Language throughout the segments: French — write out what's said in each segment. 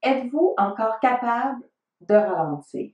Êtes-vous encore capable de ralentir?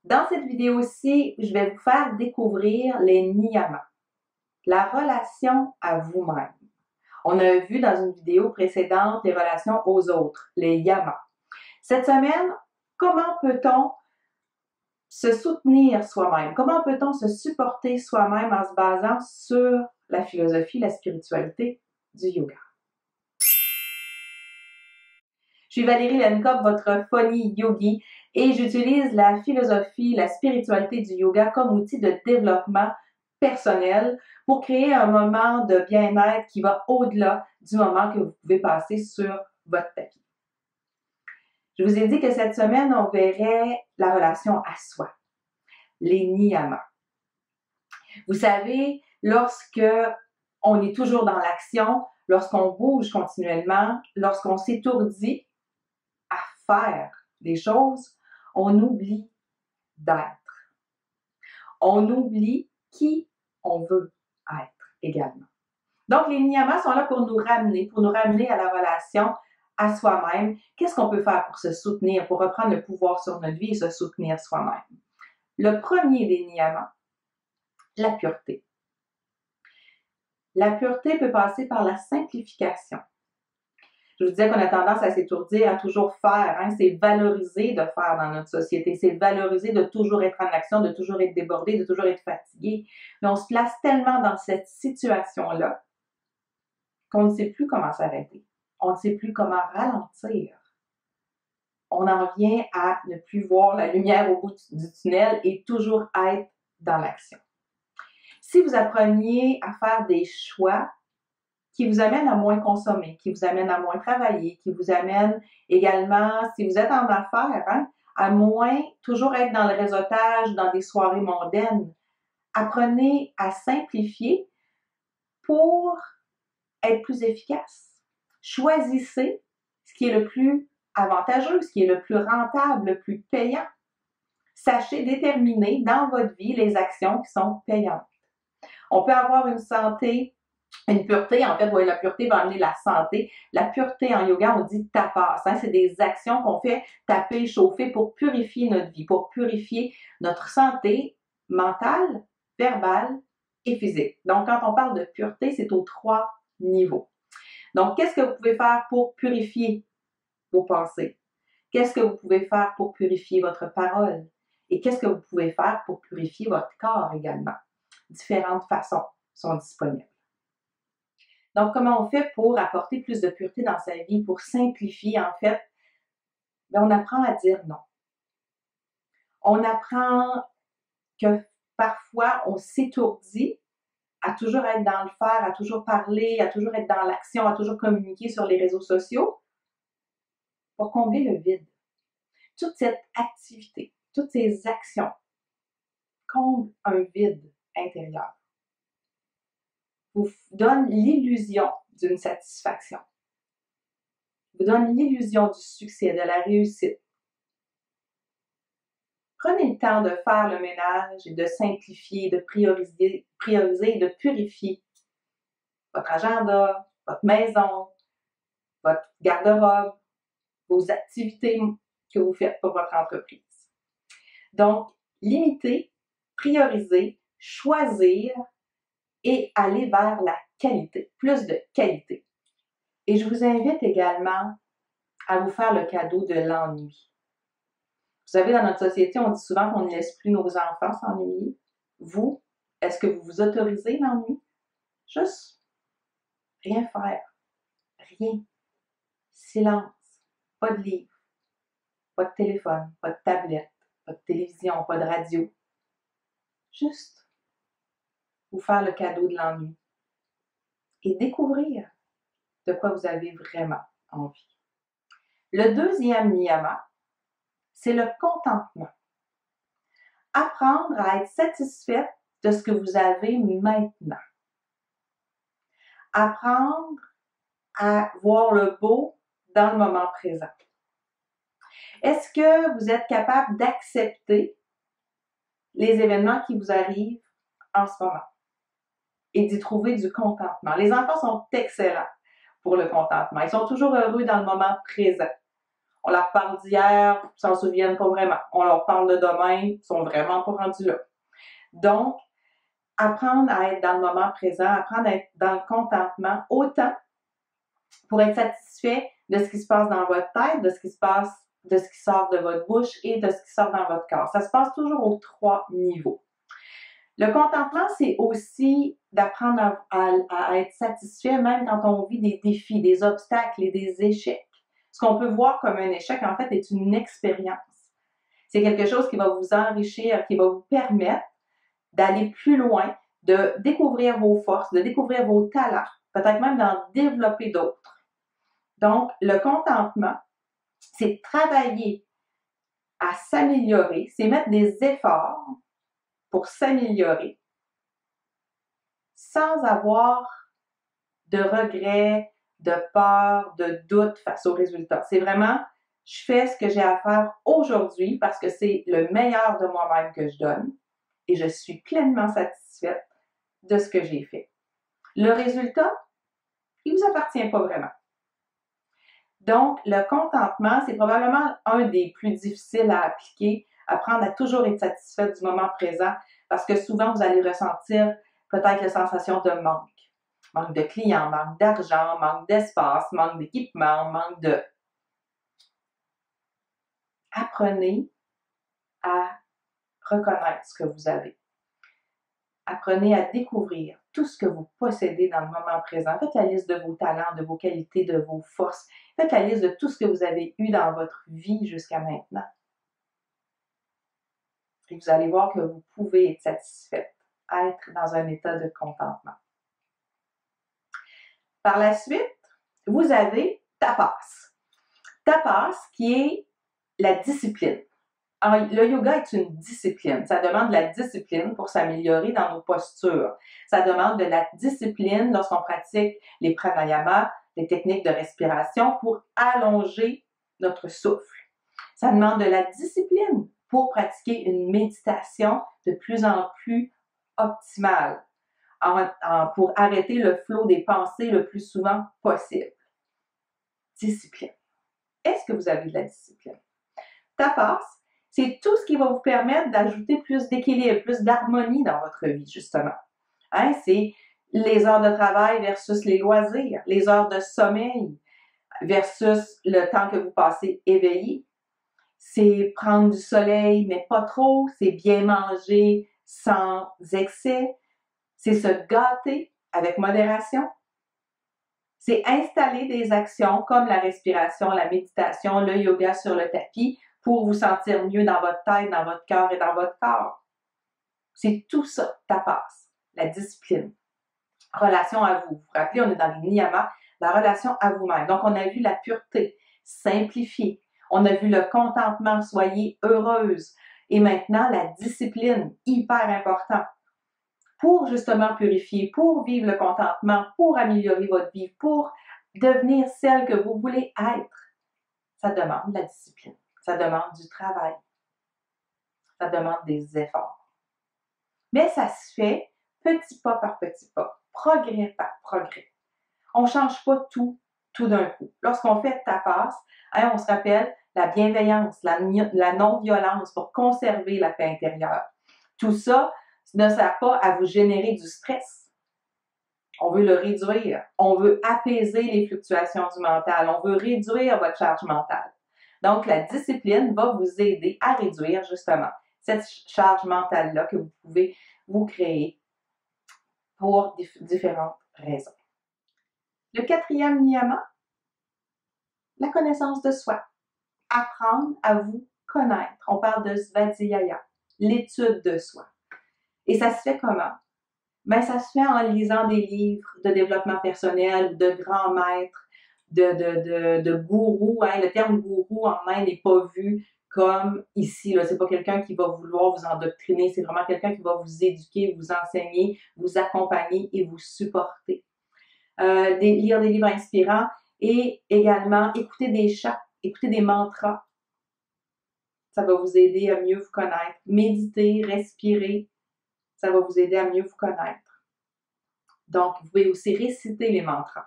Dans cette vidéo-ci, je vais vous faire découvrir les niyamas, la relation à vous-même. On a vu dans une vidéo précédente les relations aux autres, les yamas. Cette semaine, comment peut-on se soutenir soi-même? Comment peut-on se supporter soi-même en se basant sur la philosophie, la spiritualité du yoga? Je suis Valérie Lenkop, votre Funny Yogi, et j'utilise la philosophie, la spiritualité du yoga comme outil de développement personnel pour créer un moment de bien-être qui va au-delà du moment que vous pouvez passer sur votre tapis. Je vous ai dit que cette semaine, on verrait la relation à soi, les niyamas. Vous savez, lorsque on est toujours dans l'action, lorsqu'on bouge continuellement, lorsqu'on s'étourdit à faire des choses, on oublie d'être. On oublie qui on veut être également. Donc, les niyamas sont là pour nous ramener à la relation à soi-même. Qu'est-ce qu'on peut faire pour se soutenir, pour reprendre le pouvoir sur notre vie et se soutenir soi-même? Le premier des niyamas, la pureté. La pureté peut passer par la simplification. Je vous disais qu'on a tendance à s'étourdir, à toujours faire. Hein? C'est valorisé de faire dans notre société. C'est valorisé de toujours être en action, de toujours être débordé, de toujours être fatigué. Mais on se place tellement dans cette situation-là qu'on ne sait plus comment s'arrêter. On ne sait plus comment ralentir. On en vient à ne plus voir la lumière au bout du tunnel et toujours être dans l'action. Si vous appreniez à faire des choix qui vous amènent à moins consommer, qui vous amènent à moins travailler, qui vous amènent également, si vous êtes en affaires, hein, à moins toujours être dans le réseautage, dans des soirées mondaines. Apprenez à simplifier pour être plus efficace. Choisissez ce qui est le plus avantageux, ce qui est le plus rentable, le plus payant. Sachez déterminer dans votre vie les actions qui sont payantes. On peut avoir une santé, une pureté, en fait, la pureté va amener la santé. La pureté en yoga, on dit tapas. Hein? C'est des actions qu'on fait taper, chauffer pour purifier notre vie, pour purifier notre santé mentale, verbale et physique. Donc, quand on parle de pureté, c'est aux 3 niveaux. Donc, qu'est-ce que vous pouvez faire pour purifier vos pensées? Qu'est-ce que vous pouvez faire pour purifier votre parole? Et qu'est-ce que vous pouvez faire pour purifier votre corps également? Différentes façons sont disponibles. Donc, comment on fait pour apporter plus de pureté dans sa vie, pour simplifier, en fait? Bien, on apprend à dire non. On apprend que parfois, on s'étourdit à toujours être dans le faire, à toujours parler, à toujours être dans l'action, à toujours communiquer sur les réseaux sociaux pour combler le vide. Toute cette activité, toutes ces actions comblent un vide intérieur, vous donne l'illusion d'une satisfaction, vous donne l'illusion du succès, de la réussite. Prenez le temps de faire le ménage et de simplifier, de prioriser et de purifier votre agenda, votre maison, votre garde-robe, vos activités que vous faites pour votre entreprise. Donc, limiter, prioriser, choisir et aller vers la qualité, plus de qualité. Et je vous invite également à vous faire le cadeau de l'ennui. Vous savez, dans notre société, on dit souvent qu'on ne laisse plus nos enfants s'ennuyer. Vous, est-ce que vous vous autorisez l'ennui? Juste rien faire. Rien. Silence. Pas de livre. Pas de téléphone. Pas de tablette. Pas de télévision. Pas de radio. Juste vous faire le cadeau de l'ennui. Et découvrir de quoi vous avez vraiment envie. Le deuxième niyama, c'est le contentement. Apprendre à être satisfaite de ce que vous avez maintenant. Apprendre à voir le beau dans le moment présent. Est-ce que vous êtes capable d'accepter les événements qui vous arrivent en ce moment et d'y trouver du contentement? Les enfants sont excellents pour le contentement. Ils sont toujours heureux dans le moment présent. On leur parle d'hier, ils s'en souviennent pas vraiment. On leur parle de demain, ils sont vraiment pas rendus là. Donc, apprendre à être dans le moment présent, apprendre à être dans le contentement, autant pour être satisfait de ce qui se passe dans votre tête, de ce qui se passe, de ce qui sort de votre bouche et de ce qui sort dans votre corps. Ça se passe toujours aux 3 niveaux. Le contentement, c'est aussi d'apprendre à être satisfait même quand on vit des défis, des obstacles et des échecs. Ce qu'on peut voir comme un échec, en fait, est une expérience. C'est quelque chose qui va vous enrichir, qui va vous permettre d'aller plus loin, de découvrir vos forces, de découvrir vos talents, peut-être même d'en développer d'autres. Donc, le contentement, c'est travailler à s'améliorer, c'est mettre des efforts pour s'améliorer sans avoir de regrets, de peur, de doute face aux résultats. C'est vraiment, je fais ce que j'ai à faire aujourd'hui parce que c'est le meilleur de moi-même que je donne et je suis pleinement satisfaite de ce que j'ai fait. Le résultat, il ne vous appartient pas vraiment. Donc, le contentement, c'est probablement un des plus difficiles à appliquer, apprendre à toujours être satisfait du moment présent, parce que souvent, vous allez ressentir peut-être la sensation de manque. Manque de clients, manque d'argent, manque d'espace, manque d'équipement, manque de... Apprenez à reconnaître ce que vous avez. Apprenez à découvrir tout ce que vous possédez dans le moment présent. Faites la liste de vos talents, de vos qualités, de vos forces. Faites la liste de tout ce que vous avez eu dans votre vie jusqu'à maintenant. Et vous allez voir que vous pouvez être satisfaite, être dans un état de contentement. Par la suite, vous avez tapas. Tapas qui est la discipline. Alors, le yoga est une discipline. Ça demande de la discipline pour s'améliorer dans nos postures. Ça demande de la discipline lorsqu'on pratique les pranayamas, les techniques de respiration pour allonger notre souffle. Ça demande de la discipline pour pratiquer une méditation de plus en plus optimale, pour arrêter le flot des pensées le plus souvent possible. Discipline. Est-ce que vous avez de la discipline? Tapas, c'est tout ce qui va vous permettre d'ajouter plus d'équilibre, plus d'harmonie dans votre vie, justement. Hein? C'est les heures de travail versus les loisirs, les heures de sommeil versus le temps que vous passez éveillé. C'est prendre du soleil, mais pas trop. C'est bien manger sans excès. C'est se gâter avec modération. C'est installer des actions comme la respiration, la méditation, le yoga sur le tapis pour vous sentir mieux dans votre tête, dans votre cœur et dans votre corps. C'est tout ça, tapas, la discipline. Relation à vous. Vous vous rappelez, on est dans les niyamas, la relation à vous-même. Donc, on a vu la pureté, simplifier. On a vu le contentement, soyez heureuse. Et maintenant, la discipline, hyper important. Pour justement purifier, pour vivre le contentement, pour améliorer votre vie, pour devenir celle que vous voulez être. Ça demande de la discipline. Ça demande du travail. Ça demande des efforts. Mais ça se fait petit pas par petit pas, progrès par progrès. On ne change pas tout d'un coup. Lorsqu'on fait tapas, on se rappelle la bienveillance, la non-violence pour conserver la paix intérieure. Tout ça ne sert pas à vous générer du stress. On veut le réduire. On veut apaiser les fluctuations du mental. On veut réduire votre charge mentale. Donc, la discipline va vous aider à réduire justement cette charge mentale-là que vous pouvez vous créer pour différentes raisons. Le 4e niyama, la connaissance de soi. Apprendre à vous connaître. On parle de svadhyaya, l'étude de soi. Et ça se fait comment? Ben, ça se fait en lisant des livres de développement personnel, de grands maîtres, de gourous. Hein. Le terme gourou en Inde n'est pas vu comme ici. Ce n'est pas quelqu'un qui va vouloir vous endoctriner, c'est vraiment quelqu'un qui va vous éduquer, vous enseigner, vous accompagner et vous supporter. Lire des livres inspirants et également écouter des chants, écouter des mantras. Ça va vous aider à mieux vous connaître. Méditer, respirer, ça va vous aider à mieux vous connaître. Donc, vous pouvez aussi réciter les mantras.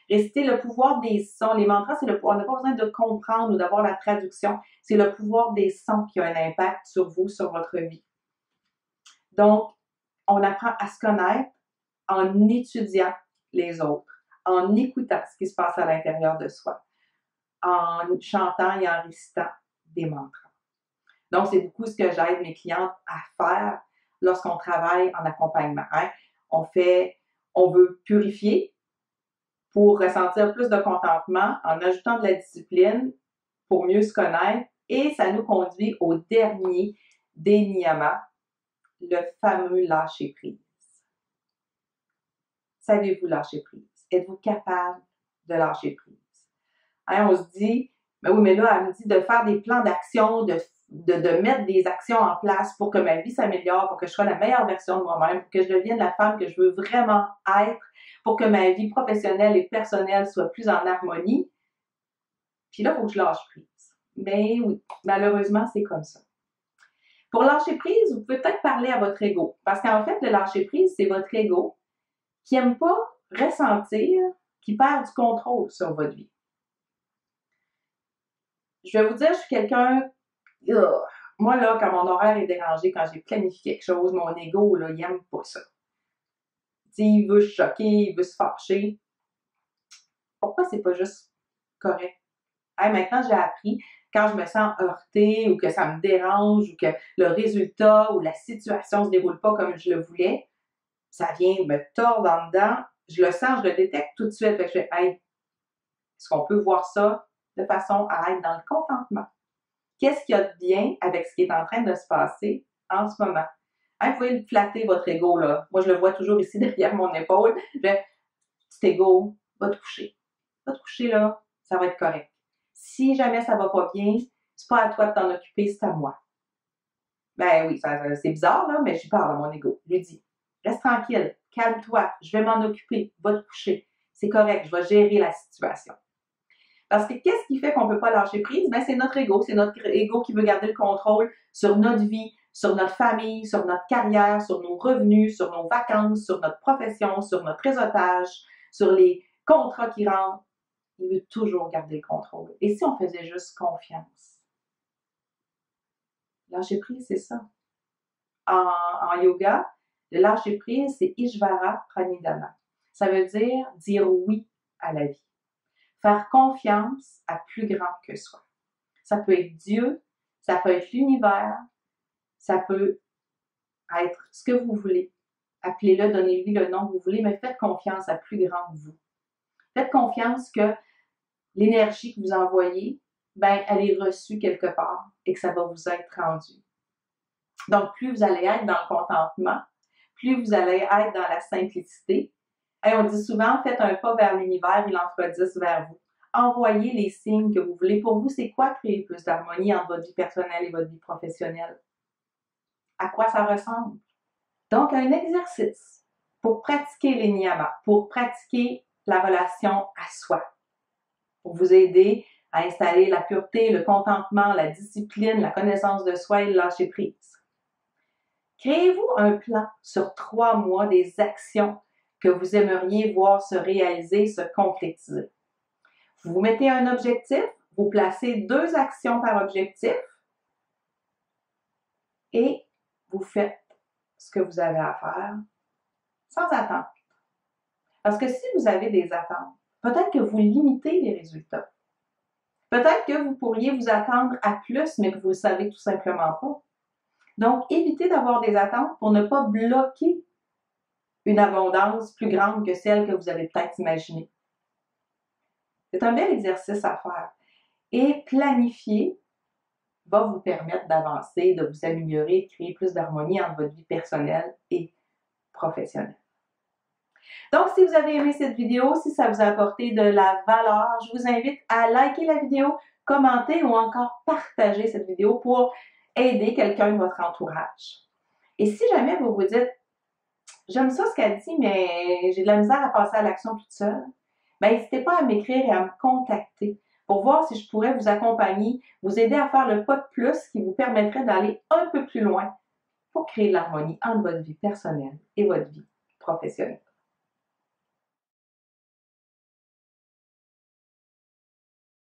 Réciter le pouvoir des sons. Les mantras, c'est le pouvoir. On n'a pas besoin de comprendre ou d'avoir la traduction. C'est le pouvoir des sons qui a un impact sur vous, sur votre vie. Donc, on apprend à se connaître en étudiant les autres, en écoutant ce qui se passe à l'intérieur de soi, en chantant et en récitant des mantras. Donc, c'est beaucoup ce que j'aide mes clientes à faire lorsqu'on travaille en accompagnement. Hein? On veut purifier pour ressentir plus de contentement en ajoutant de la discipline pour mieux se connaître et ça nous conduit au dernier des niyamas, le fameux lâcher prise. Savez-vous lâcher prise? Êtes-vous capable de lâcher prise? Hein, on se dit, mais oui, mais là, elle me dit de faire des plans d'action, de mettre des actions en place pour que ma vie s'améliore, pour que je sois la meilleure version de moi-même, pour que je devienne la femme que je veux vraiment être, pour que ma vie professionnelle et personnelle soit plus en harmonie. Puis là, il faut que je lâche prise. Mais oui, malheureusement, c'est comme ça. Pour lâcher prise, vous pouvez peut-être parler à votre ego. Parce qu'en fait, le lâcher prise, c'est votre ego qui n'aime pas ressentir, qui perd du contrôle sur votre vie. Je vais vous dire, je suis quelqu'un... Moi, là, quand mon horaire est dérangé, quand j'ai planifié quelque chose, mon ego, là, il n'aime pas ça. T'sais, il veut se choquer, il veut se fâcher. Pourquoi c'est pas juste correct? Hey, maintenant, j'ai appris, quand je me sens heurtée ou que ça me dérange ou que le résultat ou la situation ne se déroule pas comme je le voulais, ça vient me tordre en dedans. Je le sens, je le détecte tout de suite. Fait que je fais, hey, est-ce qu'on peut voir ça de façon à être dans le contentement? Qu'est-ce qu'il y a de bien avec ce qui est en train de se passer en ce moment? Hein, vous pouvez flatter votre ego, là. Moi, je le vois toujours ici derrière mon épaule. Je fais, petit ego, va te coucher. Va te coucher, là, ça va être correct. Si jamais ça va pas bien, c'est pas à toi de t'en occuper, c'est à moi. Ben oui, c'est bizarre, là, mais je parle à mon ego. Je lui dis, reste tranquille, calme-toi, je vais m'en occuper, va te coucher. C'est correct, je vais gérer la situation. Parce que qu'est-ce qui fait qu'on ne peut pas lâcher prise? Ben, c'est notre ego. C'est notre ego qui veut garder le contrôle sur notre vie, sur notre famille, sur notre carrière, sur nos revenus, sur nos vacances, sur notre profession, sur notre réseautage, sur les contrats qui rentrent. Il veut toujours garder le contrôle. Et si on faisait juste confiance? Lâcher prise, c'est ça. En yoga, le lâcher prise, c'est Ishvara Pranidhana. Ça veut dire oui à la vie. Faire confiance à plus grand que soi. Ça peut être Dieu, ça peut être l'univers, ça peut être ce que vous voulez. Appelez-le, donnez-lui le nom que vous voulez, mais faites confiance à plus grand que vous. Faites confiance que l'énergie que vous envoyez, ben, elle est reçue quelque part et que ça va vous être rendu. Donc, plus vous allez être dans le contentement, plus vous allez être dans la simplicité. Et on dit souvent, faites un pas vers l'univers, il en fera 10 vers vous. Envoyez les signes que vous voulez. Pour vous, c'est quoi créer plus d'harmonie entre votre vie personnelle et votre vie professionnelle? À quoi ça ressemble? Donc, un exercice pour pratiquer les niyamas, pour pratiquer la relation à soi, pour vous aider à installer la pureté, le contentement, la discipline, la connaissance de soi et le lâcher prise. Créez-vous un plan sur 3 mois des actions que vous aimeriez voir se réaliser, se concrétiser. Vous vous mettez un objectif, vous placez 2 actions par objectif et vous faites ce que vous avez à faire sans attendre. Parce que si vous avez des attentes, peut-être que vous limitez les résultats. Peut-être que vous pourriez vous attendre à plus, mais que vous ne le savez tout simplement pas. Donc, évitez d'avoir des attentes pour ne pas bloquer une abondance plus grande que celle que vous avez peut-être imaginée. C'est un bel exercice à faire. Et planifier va vous permettre d'avancer, de vous améliorer, de créer plus d'harmonie entre votre vie personnelle et professionnelle. Donc, si vous avez aimé cette vidéo, si ça vous a apporté de la valeur, je vous invite à liker la vidéo, commenter ou encore partager cette vidéo pour aider quelqu'un de votre entourage. Et si jamais vous vous dites, j'aime ça ce qu'elle dit, mais j'ai de la misère à passer à l'action toute seule, ben, n'hésitez pas à m'écrire et à me contacter pour voir si je pourrais vous accompagner, vous aider à faire le pas de plus qui vous permettrait d'aller un peu plus loin pour créer de l'harmonie entre votre vie personnelle et votre vie professionnelle.